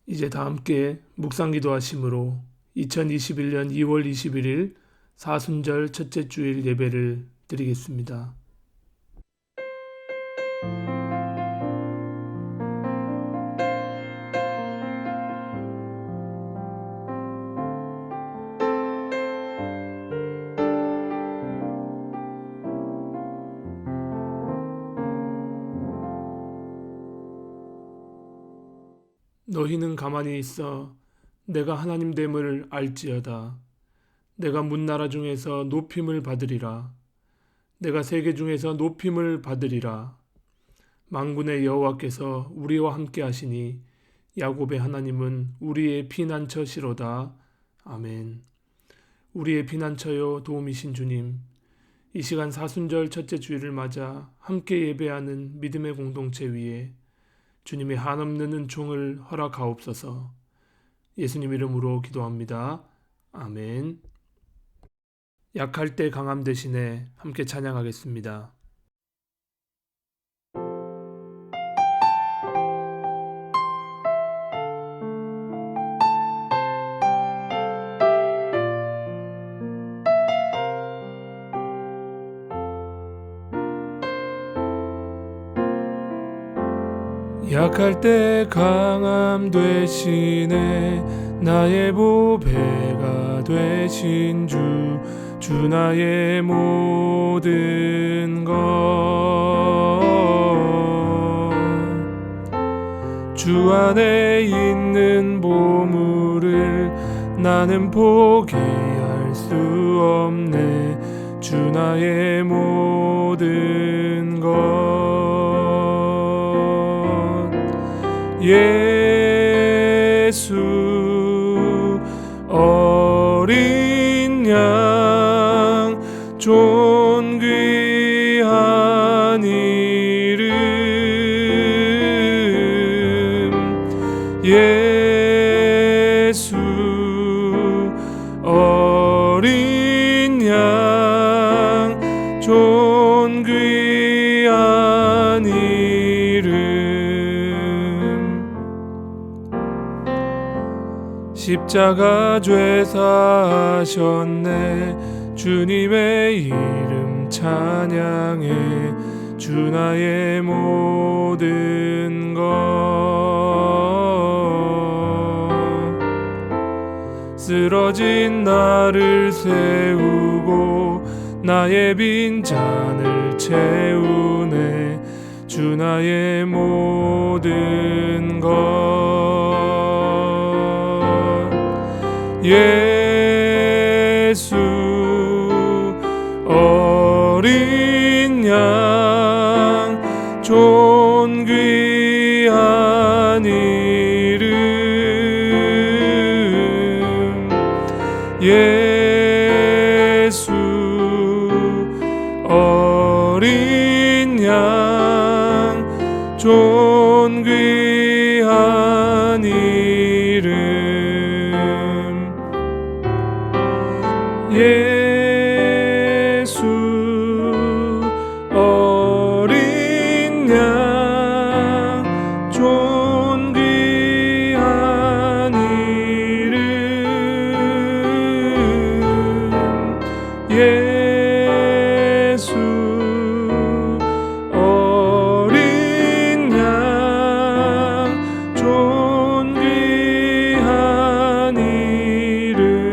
이제 다 함께 묵상기도 하심으로 2021년 2월 21일 사순절 첫째 주일 예배를 드리겠습니다. 너희는 가만히 있어 내가 하나님 됨을 알지어다. 내가 문나라 중에서 높임을 받으리라. 내가 세계 중에서 높임을 받으리라. 만군의 여호와께서 우리와 함께 하시니 야곱의 하나님은 우리의 피난처시로다. 아멘. 우리의 피난처요 도움이신 주님, 이 시간 사순절 첫째 주일을 맞아 함께 예배하는 믿음의 공동체 위에 주님의 한없는 은총을 허락하옵소서. 예수님 이름으로 기도합니다. 아멘. 약할 때 강함 대신에 함께 찬양하겠습니다. 약할 때 강함 되시네 나의 보배가 되신 주 나의 모든 것 주 안에 있는 보물을 나는 포기할 수 없네 주 나의 모든 것 예수 어린 양 존귀한 이름 예수 어린 양 존귀한 이름 십자가 죄사하셨네 주님의 이름 찬양해 주 나의 모든 것 쓰러진 나를 세우고 나의 빈잔을 채우네 주 나의 모든 것 예수 어린 양 존귀한 이름 예수 어린 양 존귀한 이름 예수 어린 양 존귀한 이름 예수 어린 양 존귀한 이름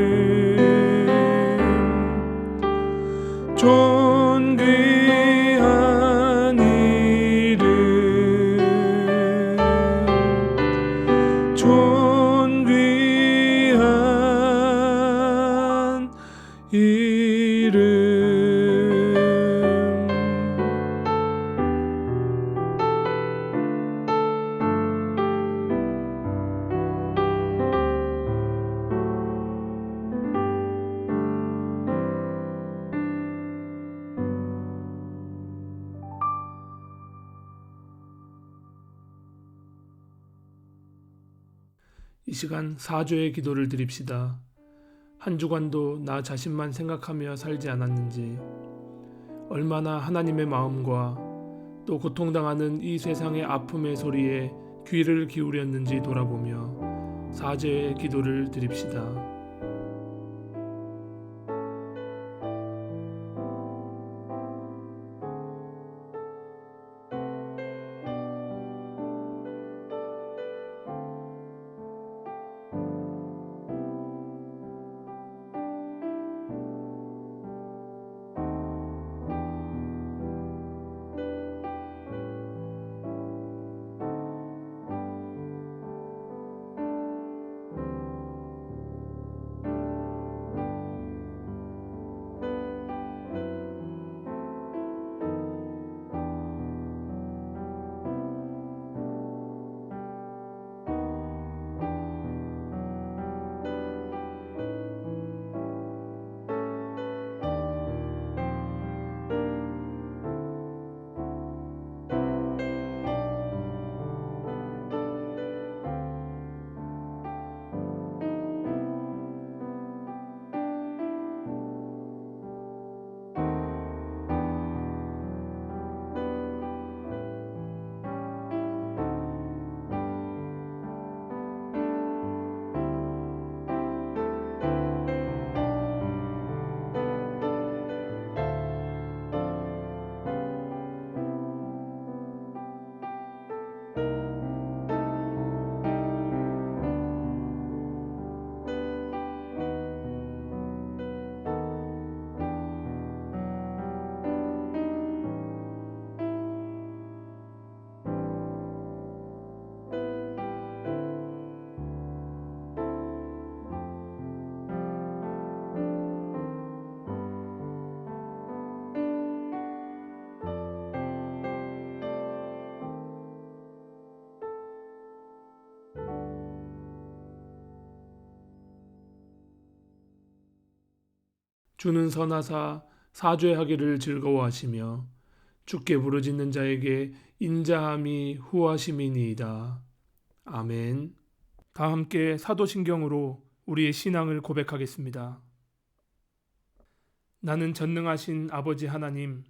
존귀한 이름 존귀한 이름 이 시간 사죄의 기도를 드립시다. 한 주간도 나 자신만 생각하며 살지 않았는지, 얼마나 하나님의 마음과 또 고통당하는 이 세상의 아픔의 소리에 귀를 기울였는지 돌아보며 사죄의 기도를 드립시다. 주는 선하사 사죄하기를 즐거워하시며 주께 부르짖는 자에게 인자함이 후하심이니이다. 아멘. 다 함께 사도신경으로 우리의 신앙을 고백하겠습니다. 나는 전능하신 아버지 하나님,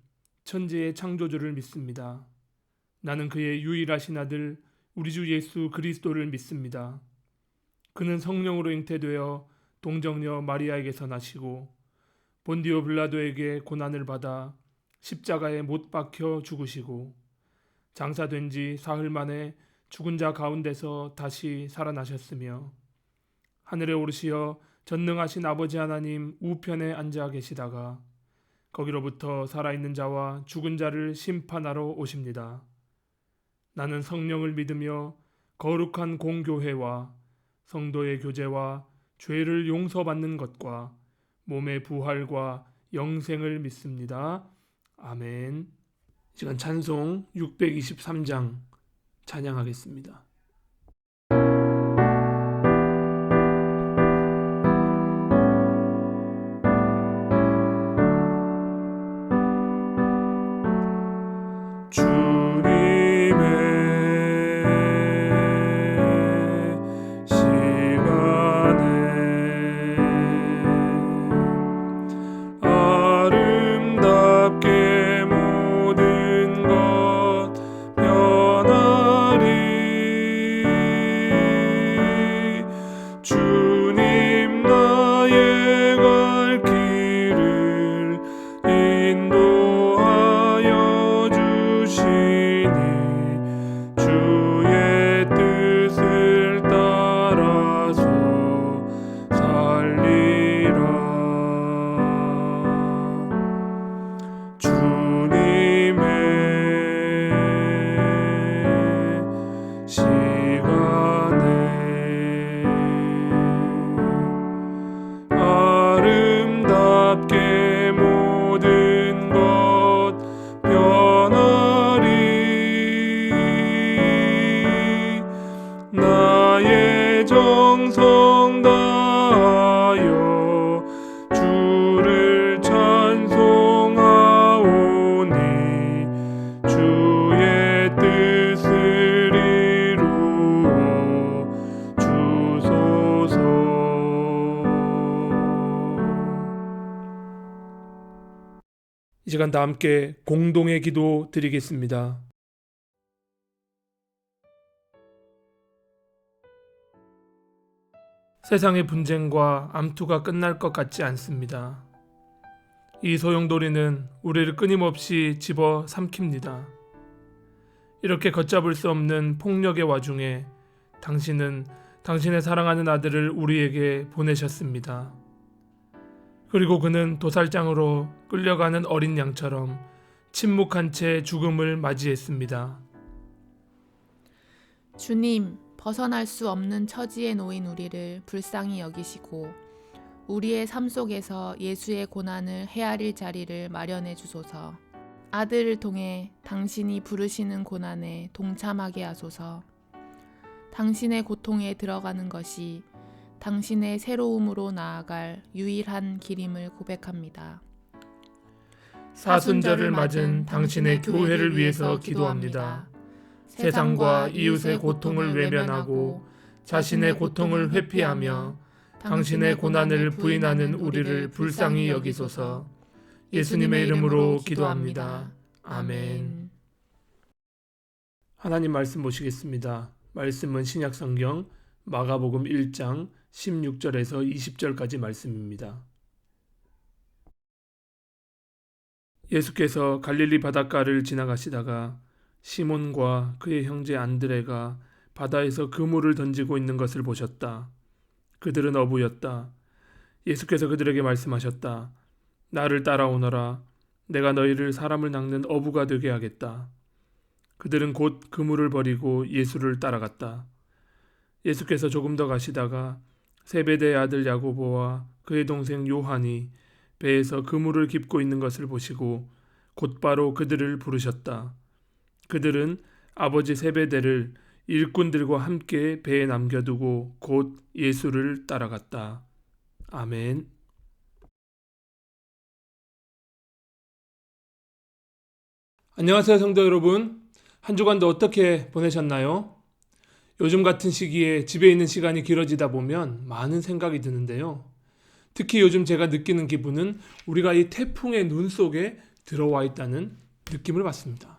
천지의 창조주를 믿습니다. 나는 그의 유일하신 아들 우리 주 예수 그리스도를 믿습니다. 그는 성령으로 잉태되어 동정녀 마리아에게서 나시고 본디오 빌라도에게 고난을 받아 십자가에 못 박혀 죽으시고 장사된 지 사흘 만에 죽은 자 가운데서 다시 살아나셨으며 하늘에 오르시어 전능하신 아버지 하나님 우편에 앉아 계시다가 거기로부터 살아있는 자와 죽은 자를 심판하러 오십니다. 나는 성령을 믿으며 거룩한 공교회와 성도의 교제와 죄를 용서받는 것과 몸의 부활과 영생을 믿습니다. 아멘. 이 시간 찬송 623장 찬양하겠습니다. 이 시간 다 함께 공동의 기도 드리겠습니다. 세상의 분쟁과 암투가 끝날 것 같지 않습니다. 이 소용돌이는 우리를 끊임없이 집어 삼킵니다. 이렇게 걷잡을 수 없는 폭력의 와중에 당신은 당신의 사랑하는 아들을 우리에게 보내셨습니다. 그리고 그는 도살장으로 끌려가는 어린 양처럼 침묵한 채 죽음을 맞이했습니다. 주님, 벗어날 수 없는 처지에 놓인 우리를 불쌍히 여기시고 우리의 삶 속에서 예수의 고난을 헤아릴 자리를 마련해 주소서. 아들을 통해 당신이 부르시는 고난에 동참하게 하소서. 당신의 고통에 들어가는 것이 당신의 새로움으로 나아갈 유일한 길임을 고백합니다. 사순절을 맞은 당신의 교회를 위해서 기도합니다. 세상과 이웃의 고통을 외면하고 자신의 고통을 회피하며 당신의 고난을 부인하는 우리를 불쌍히 여기소서. 예수님의 이름으로 기도합니다. 아멘. 하나님 말씀 보시겠습니다. 말씀은 신약성경 마가복음 1장 16절에서 20절까지 말씀입니다. 예수께서 갈릴리 바닷가를 지나가시다가 시몬과 그의 형제 안드레가 바다에서 그물을 던지고 있는 것을 보셨다. 그들은 어부였다. 예수께서 그들에게 말씀하셨다. 나를 따라오너라. 내가 너희를 사람을 낚는 어부가 되게 하겠다. 그들은 곧 그물을 버리고 예수를 따라갔다. 예수께서 조금 더 가시다가 세베대의 아들 야고보와 그의 동생 요한이 배에서 그물을 깁고 있는 것을 보시고 곧바로 그들을 부르셨다. 그들은 아버지 세베대를 일꾼들과 함께 배에 남겨두고 곧 예수를 따라갔다. 아멘. 안녕하세요, 성도 여러분. 한 주간도 어떻게 보내셨나요? 요즘 같은 시기에 집에 있는 시간이 길어지다 보면 많은 생각이 드는데요. 특히 요즘 제가 느끼는 기분은 우리가 이 태풍의 눈 속에 들어와 있다는 느낌을 받습니다.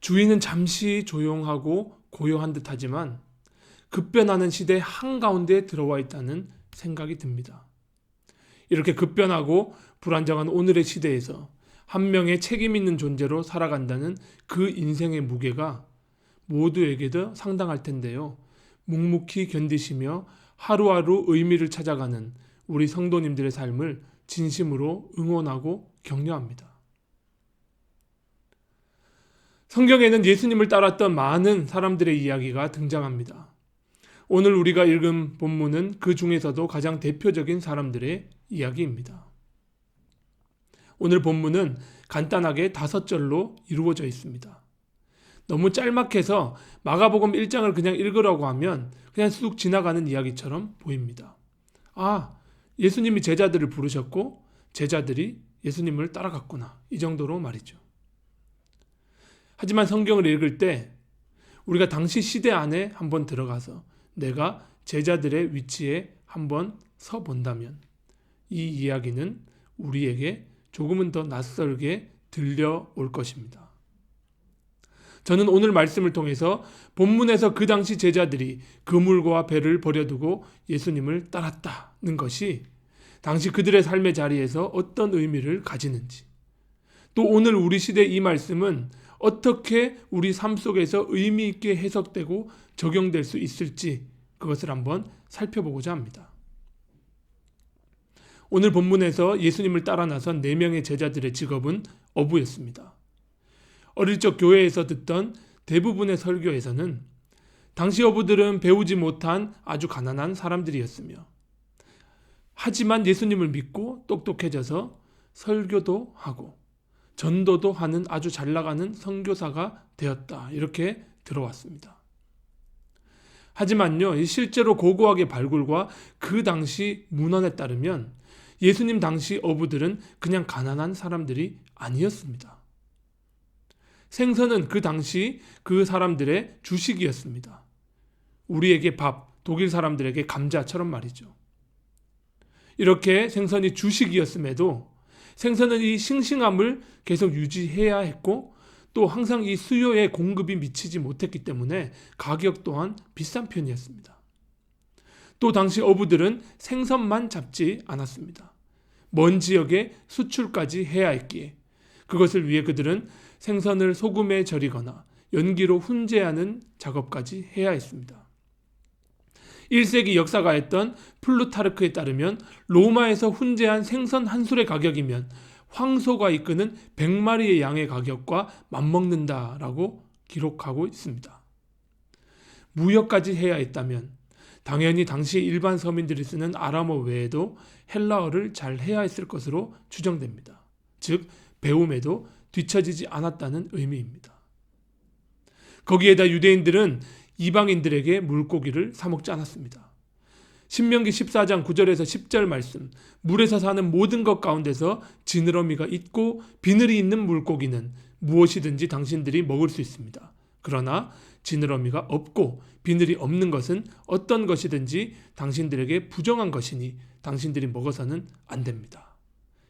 주위는 잠시 조용하고 고요한 듯하지만 급변하는 시대 한가운데 들어와 있다는 생각이 듭니다. 이렇게 급변하고 불안정한 오늘의 시대에서 한 명의 책임 있는 존재로 살아간다는 그 인생의 무게가 모두에게도 상당할 텐데요. 묵묵히 견디시며 하루하루 의미를 찾아가는 우리 성도님들의 삶을 진심으로 응원하고 격려합니다. 성경에는 예수님을 따랐던 많은 사람들의 이야기가 등장합니다. 오늘 우리가 읽은 본문은 그 중에서도 가장 대표적인 사람들의 이야기입니다. 오늘 본문은 간단하게 5절로 이루어져 있습니다. 너무 짤막해서 마가복음 1장을 그냥 읽으라고 하면 그냥 쑥 지나가는 이야기처럼 보입니다. 예수님이 제자들을 부르셨고 제자들이 예수님을 따라갔구나. 이 정도로 말이죠. 하지만 성경을 읽을 때 우리가 당시 시대 안에 한번 들어가서 내가 제자들의 위치에 한번 서 본다면 이 이야기는 우리에게 조금은 더 낯설게 들려올 것입니다. 저는 오늘 말씀을 통해서 본문에서 그 당시 제자들이 그물과 배를 버려두고 예수님을 따랐다는 것이 당시 그들의 삶의 자리에서 어떤 의미를 가지는지, 또 오늘 우리 시대 이 말씀은 어떻게 우리 삶 속에서 의미 있게 해석되고 적용될 수 있을지 그것을 한번 살펴보고자 합니다. 오늘 본문에서 예수님을 따라 나선 4명의 제자들의 직업은 어부였습니다. 어릴 적 교회에서 듣던 대부분의 설교에서는 당시 어부들은 배우지 못한 아주 가난한 사람들이었으며, 하지만 예수님을 믿고 똑똑해져서 설교도 하고 전도도 하는 아주 잘 나가는 선교사가 되었다, 이렇게 들어왔습니다. 하지만요, 실제로 고고학의 발굴과 그 당시 문헌에 따르면 예수님 당시 어부들은 그냥 가난한 사람들이 아니었습니다. 생선은 그 당시 그 사람들의 주식이었습니다. 우리에게 밥, 독일 사람들에게 감자처럼 말이죠. 이렇게 생선이 주식이었음에도 생선은 이 싱싱함을 계속 유지해야 했고, 또 항상 이 수요에 공급이 미치지 못했기 때문에 가격 또한 비싼 편이었습니다. 또 당시 어부들은 생선만 잡지 않았습니다. 먼 지역에 수출까지 해야 했기에 그것을 위해 그들은 생선을 소금에 절이거나 연기로 훈제하는 작업까지 해야 했습니다. 1세기 역사가였던 플루타르크에 따르면 로마에서 훈제한 생선 한 술의 가격이면 황소가 이끄는 100마리의 양의 가격과 맞먹는다라고 기록하고 있습니다. 무역까지 해야 했다면 당연히 당시 일반 서민들이 쓰는 아람어 외에도 헬라어를 잘 해야 했을 것으로 추정됩니다. 즉 배움에도 뒤처지지 않았다는 의미입니다. 거기에다 유대인들은 이방인들에게 물고기를 사 먹지 않았습니다. 신명기 14장 9절에서 10절 말씀, 물에서 사는 모든 것 가운데서 지느러미가 있고 비늘이 있는 물고기는 무엇이든지 당신들이 먹을 수 있습니다. 그러나 지느러미가 없고 비늘이 없는 것은 어떤 것이든지 당신들에게 부정한 것이니 당신들이 먹어서는 안 됩니다.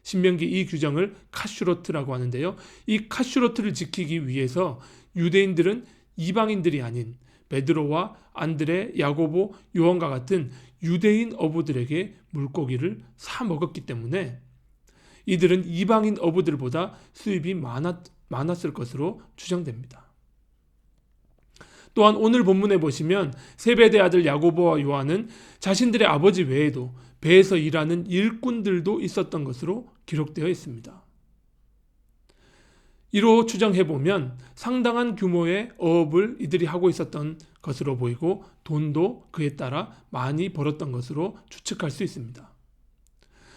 신명기 이 규정을 카슈로트라고 하는데요. 이 카슈로트를 지키기 위해서 유대인들은 이방인들이 아닌 베드로와 안드레, 야고보, 요한과 같은 유대인 어부들에게 물고기를 사 먹었기 때문에 이들은 이방인 어부들보다 수입이 많았을 것으로 추정됩니다. 또한 오늘 본문에 보시면 세베대 아들 야고보와 요한은 자신들의 아버지 외에도 배에서 일하는 일꾼들도 있었던 것으로 기록되어 있습니다. 이로 추정해보면 상당한 규모의 어업을 이들이 하고 있었던 것으로 보이고 돈도 그에 따라 많이 벌었던 것으로 추측할 수 있습니다.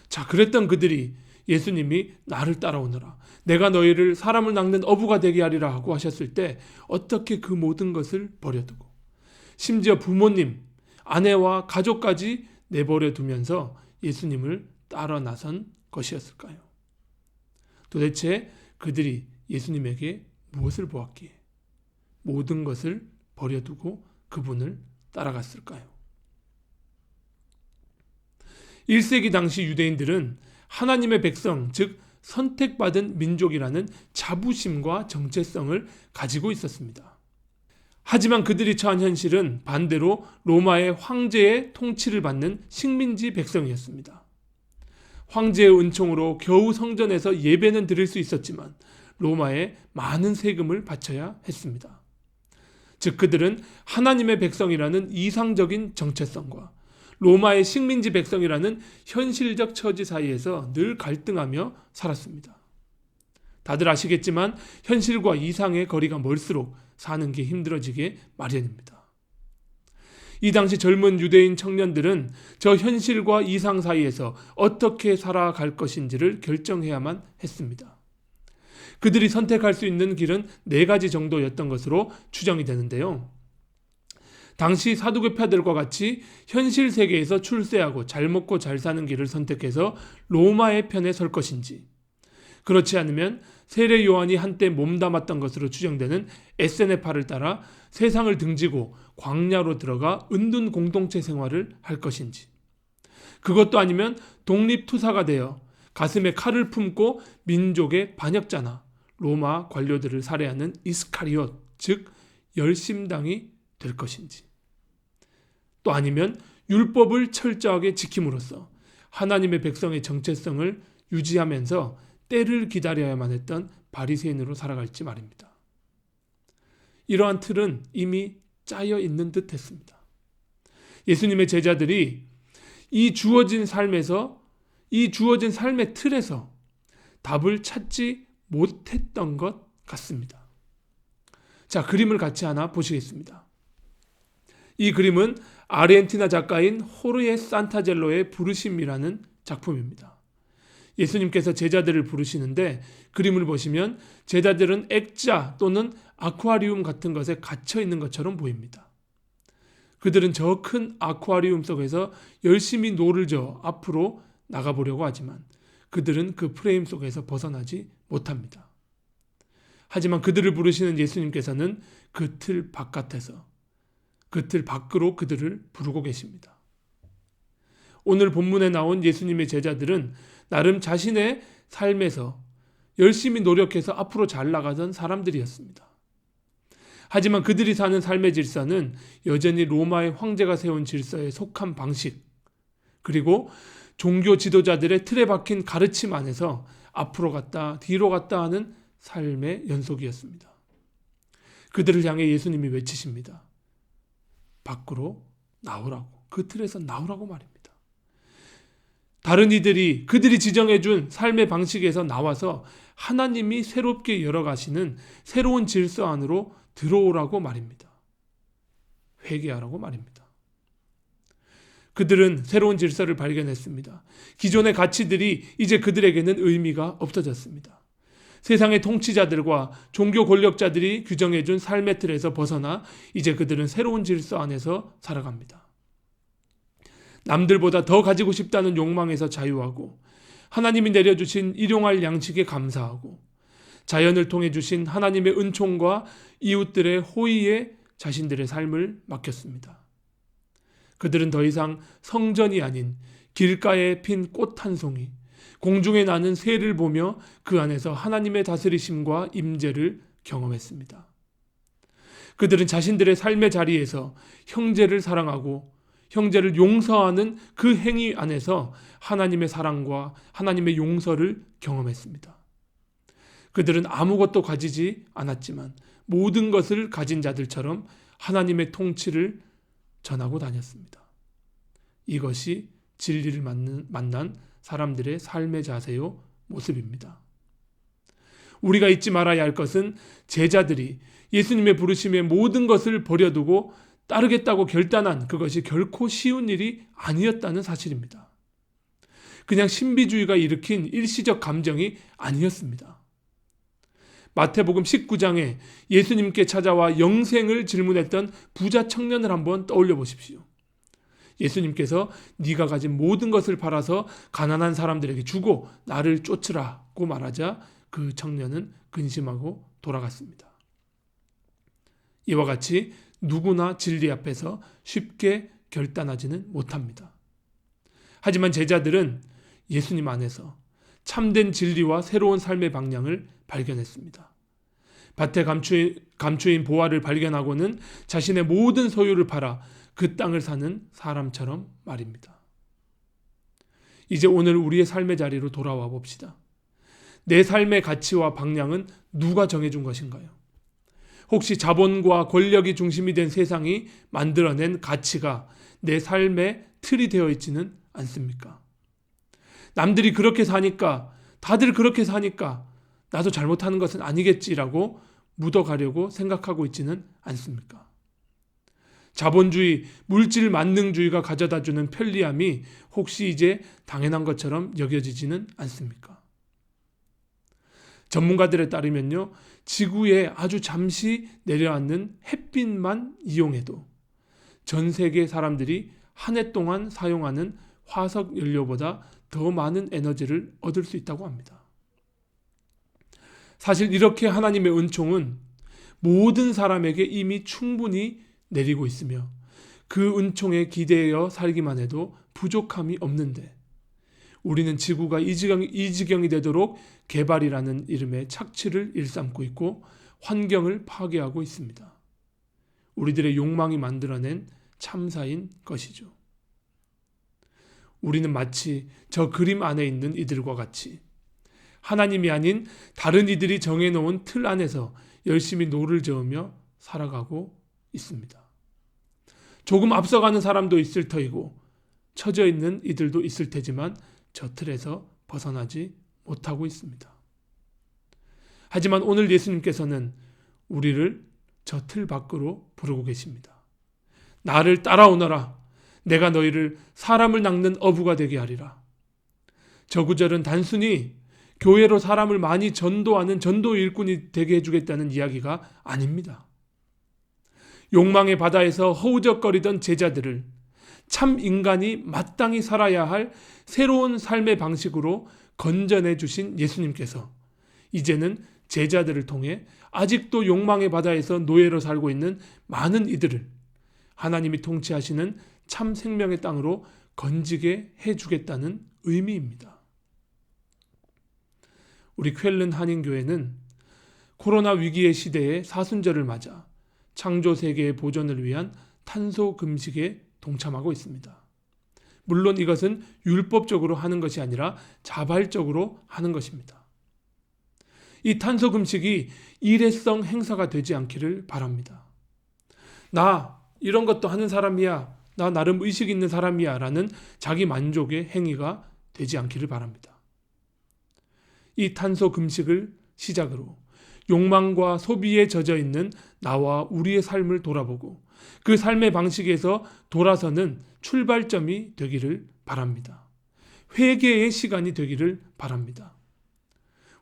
자, 그랬던 그들이 예수님이 나를 따라오너라, 내가 너희를 사람을 낚는 어부가 되게 하리라 하고 하셨을 때 어떻게 그 모든 것을 버려두고 심지어 부모님, 아내와 가족까지 내버려 두면서 예수님을 따라 나선 것이었을까요? 도대체 그들이 예수님에게 무엇을 보았기에 모든 것을 버려두고 그분을 따라갔을까요? 1세기 당시 유대인들은 하나님의 백성, 즉 선택받은 민족이라는 자부심과 정체성을 가지고 있었습니다. 하지만 그들이 처한 현실은 반대로 로마의 황제의 통치를 받는 식민지 백성이었습니다. 황제의 은총으로 겨우 성전에서 예배는 드릴 수 있었지만 로마에 많은 세금을 바쳐야 했습니다. 즉 그들은 하나님의 백성이라는 이상적인 정체성과 로마의 식민지 백성이라는 현실적 처지 사이에서 늘 갈등하며 살았습니다. 다들 아시겠지만 현실과 이상의 거리가 멀수록 사는 게 힘들어지게 마련입니다. 이 당시 젊은 유대인 청년들은 저 현실과 이상 사이에서 어떻게 살아갈 것인지를 결정해야만 했습니다. 그들이 선택할 수 있는 길은 4가지 정도였던 것으로 추정이 되는데요. 당시 사두개파들과 같이 현실 세계에서 출세하고 잘 먹고 잘 사는 길을 선택해서 로마의 편에 설 것인지, 그렇지 않으면 세례 요한이 한때 몸담았던 것으로 추정되는 에세네파를 따라 세상을 등지고 광야로 들어가 은둔 공동체 생활을 할 것인지, 그것도 아니면 독립투사가 되어 가슴에 칼을 품고 민족의 반역자나 로마 관료들을 살해하는 이스카리옷, 즉 열심당이 될 것인지, 또 아니면 율법을 철저하게 지킴으로써 하나님의 백성의 정체성을 유지하면서 때를 기다려야만 했던 바리새인으로 살아갈지 말입니다. 이러한 틀은 이미 짜여 있는 듯 했습니다. 예수님의 제자들이 이 주어진 삶의 틀에서 답을 찾지 못했던 것 같습니다. 자, 그림을 같이 하나 보시겠습니다. 이 그림은 아르헨티나 작가인 호르헤 산타젤로의 부르심이라는 작품입니다. 예수님께서 제자들을 부르시는데 그림을 보시면 제자들은 액자 또는 아쿠아리움 같은 것에 갇혀 있는 것처럼 보입니다. 그들은 저 큰 아쿠아리움 속에서 열심히 노를 저어 앞으로 나가보려고 하지만 그들은 그 프레임 속에서 벗어나지 못합니다. 하지만 그들을 부르시는 예수님께서는 그 틀 바깥에서, 그 틀 밖으로 그들을 부르고 계십니다. 오늘 본문에 나온 예수님의 제자들은 나름 자신의 삶에서 열심히 노력해서 앞으로 잘 나가던 사람들이었습니다. 하지만 그들이 사는 삶의 질서는 여전히 로마의 황제가 세운 질서에 속한 방식, 그리고 종교 지도자들의 틀에 박힌 가르침 안에서 앞으로 갔다 뒤로 갔다 하는 삶의 연속이었습니다. 그들을 향해 예수님이 외치십니다. 밖으로 나오라고, 그 틀에서 나오라고 말입니다. 다른 이들이 그들이 지정해준 삶의 방식에서 나와서 하나님이 새롭게 열어가시는 새로운 질서 안으로 들어오라고 말입니다. 회개하라고 말입니다. 그들은 새로운 질서를 발견했습니다. 기존의 가치들이 이제 그들에게는 의미가 없어졌습니다. 세상의 통치자들과 종교 권력자들이 규정해준 삶의 틀에서 벗어나 이제 그들은 새로운 질서 안에서 살아갑니다. 남들보다 더 가지고 싶다는 욕망에서 자유하고, 하나님이 내려주신 일용할 양식에 감사하고, 자연을 통해 주신 하나님의 은총과 이웃들의 호의에 자신들의 삶을 맡겼습니다. 그들은 더 이상 성전이 아닌 길가에 핀 꽃 한 송이, 공중에 나는 새를 보며 그 안에서 하나님의 다스리심과 임재를 경험했습니다. 그들은 자신들의 삶의 자리에서 형제를 사랑하고 형제를 용서하는 그 행위 안에서 하나님의 사랑과 하나님의 용서를 경험했습니다. 그들은 아무것도 가지지 않았지만 모든 것을 가진 자들처럼 하나님의 통치를 전하고 다녔습니다. 이것이 진리를 만난 사람들의 삶의 자세요, 모습입니다. 우리가 잊지 말아야 할 것은 제자들이 예수님의 부르심에 모든 것을 버려두고 따르겠다고 결단한 그것이 결코 쉬운 일이 아니었다는 사실입니다. 그냥 신비주의가 일으킨 일시적 감정이 아니었습니다. 마태복음 19장에 예수님께 찾아와 영생을 질문했던 부자 청년을 한번 떠올려 보십시오. 예수님께서 네가 가진 모든 것을 팔아서 가난한 사람들에게 주고 나를 쫓으라고 말하자 그 청년은 근심하고 돌아갔습니다. 이와 같이 누구나 진리 앞에서 쉽게 결단하지는 못합니다. 하지만 제자들은 예수님 안에서 참된 진리와 새로운 삶의 방향을 발견했습니다. 밭에 감추인 보화를 발견하고는 자신의 모든 소유를 팔아 그 땅을 사는 사람처럼 말입니다. 이제 오늘 우리의 삶의 자리로 돌아와 봅시다. 내 삶의 가치와 방향은 누가 정해준 것인가요? 혹시 자본과 권력이 중심이 된 세상이 만들어낸 가치가 내 삶의 틀이 되어 있지는 않습니까? 남들이 그렇게 사니까, 다들 그렇게 사니까 나도 잘못하는 것은 아니겠지라고 묻어가려고 생각하고 있지는 않습니까? 자본주의, 물질 만능주의가 가져다주는 편리함이 혹시 이제 당연한 것처럼 여겨지지는 않습니까? 전문가들에 따르면요, 지구에 아주 잠시 내려앉는 햇빛만 이용해도 전 세계 사람들이 한 해 동안 사용하는 화석 연료보다 더 많은 에너지를 얻을 수 있다고 합니다. 사실 이렇게 하나님의 은총은 모든 사람에게 이미 충분히 내리고 있으며 그 은총에 기대어 살기만 해도 부족함이 없는데, 우리는 지구가 이 지경이 되도록 개발이라는 이름의 착취를 일삼고 있고 환경을 파괴하고 있습니다. 우리들의 욕망이 만들어낸 참사인 것이죠. 우리는 마치 저 그림 안에 있는 이들과 같이 하나님이 아닌 다른 이들이 정해놓은 틀 안에서 열심히 노를 저으며 살아가고 있습니다. 조금 앞서가는 사람도 있을 터이고 처져 있는 이들도 있을 테지만 저 틀에서 벗어나지 못하고 있습니다. 하지만 오늘 예수님께서는 우리를 저 틀 밖으로 부르고 계십니다. 나를 따라오너라. 내가 너희를 사람을 낚는 어부가 되게 하리라. 저 구절은 단순히 교회로 사람을 많이 전도하는 전도 일꾼이 되게 해주겠다는 이야기가 아닙니다. 욕망의 바다에서 허우적거리던 제자들을 참 인간이 마땅히 살아야 할 새로운 삶의 방식으로 건져내 주신 예수님께서 이제는 제자들을 통해 아직도 욕망의 바다에서 노예로 살고 있는 많은 이들을 하나님이 통치하시는 참 생명의 땅으로 건지게 해주겠다는 의미입니다. 우리 쾰른 한인교회는 코로나 위기의 시대에 사순절을 맞아 창조 세계의 보존을 위한 탄소 금식에 동참하고 있습니다. 물론 이것은 율법적으로 하는 것이 아니라 자발적으로 하는 것입니다. 이 탄소 금식이 일회성 행사가 되지 않기를 바랍니다. 나 이런 것도 하는 사람이야, 나 나름 의식 있는 사람이야 라는 자기 만족의 행위가 되지 않기를 바랍니다. 이 탄소 금식을 시작으로 욕망과 소비에 젖어 있는 나와 우리의 삶을 돌아보고 그 삶의 방식에서 돌아서는 출발점이 되기를 바랍니다. 회개의 시간이 되기를 바랍니다.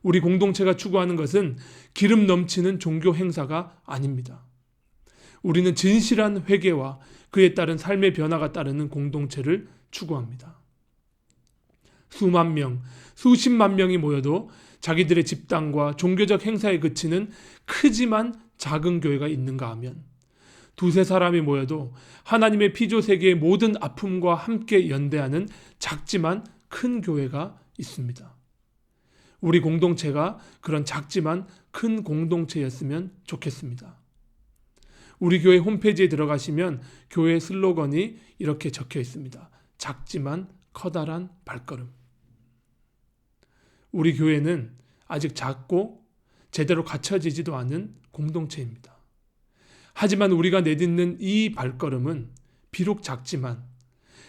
우리 공동체가 추구하는 것은 기름 넘치는 종교 행사가 아닙니다. 우리는 진실한 회개와 그에 따른 삶의 변화가 따르는 공동체를 추구합니다. 수만 명, 수십만 명이 모여도 자기들의 집단과 종교적 행사에 그치는 크지만 작은 교회가 있는가 하면 두세 사람이 모여도 하나님의 피조 세계의 모든 아픔과 함께 연대하는 작지만 큰 교회가 있습니다. 우리 공동체가 그런 작지만 큰 공동체였으면 좋겠습니다. 우리 교회 홈페이지에 들어가시면 교회 슬로건이 이렇게 적혀 있습니다. 작지만 커다란 발걸음. 우리 교회는 아직 작고 제대로 갖춰지지도 않은 공동체입니다. 하지만 우리가 내딛는 이 발걸음은 비록 작지만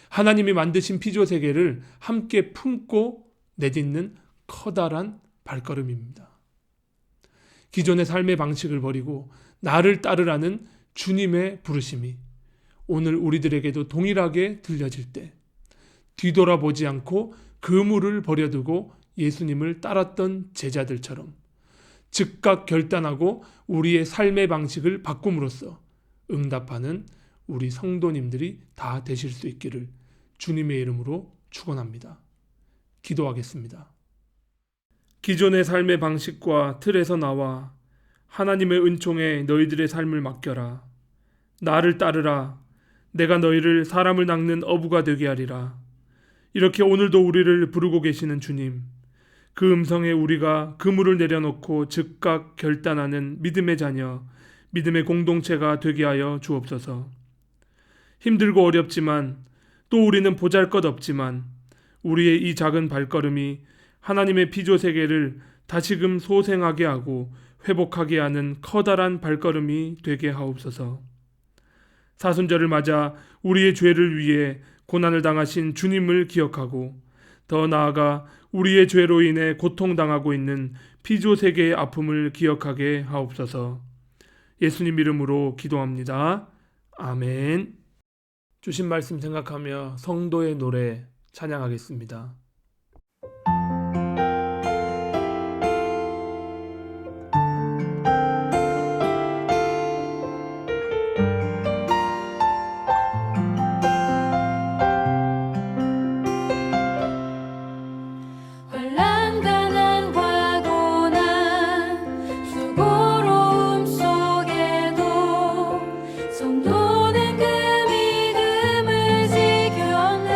하나님이 만드신 피조 세계를 함께 품고 내딛는 커다란 발걸음입니다. 기존의 삶의 방식을 버리고 나를 따르라는 주님의 부르심이 오늘 우리들에게도 동일하게 들려질 때 뒤돌아보지 않고 그물을 버려두고 예수님을 따랐던 제자들처럼 즉각 결단하고 우리의 삶의 방식을 바꿈으로써 응답하는 우리 성도님들이 다 되실 수 있기를 주님의 이름으로 축원합니다. 기도하겠습니다. 기존의 삶의 방식과 틀에서 나와 하나님의 은총에 너희들의 삶을 맡겨라. 나를 따르라. 내가 너희를 사람을 낚는 어부가 되게 하리라. 이렇게 오늘도 우리를 부르고 계시는 주님, 그 음성에 우리가 그물을 내려놓고 즉각 결단하는 믿음의 자녀, 믿음의 공동체가 되게 하여 주옵소서. 힘들고 어렵지만 또 우리는 보잘것없지만 우리의 이 작은 발걸음이 하나님의 피조 세계를 다시금 소생하게 하고 회복하게 하는 커다란 발걸음이 되게 하옵소서. 사순절을 맞아 우리의 죄를 위해 고난을 당하신 주님을 기억하고 더 나아가 우리의 죄로 인해 고통당하고 있는 피조 세계의 아픔을 기억하게 하옵소서. 예수님 이름으로 기도합니다. 아멘. 주신 말씀 생각하며 성도의 노래 찬양하겠습니다. 성도는 그 믿음을 지켰네.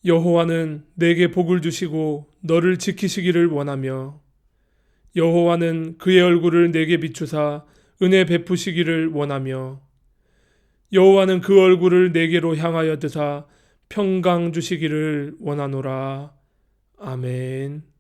여호와는 내게 복을 주시고 너를 지키시기를 원하며 여호와는 그의 얼굴을 내게 비추사 은혜 베푸시기를 원하며 여호와는 그 얼굴을 내게로 향하여 드사 평강 주시기를 원하노라. 아멘.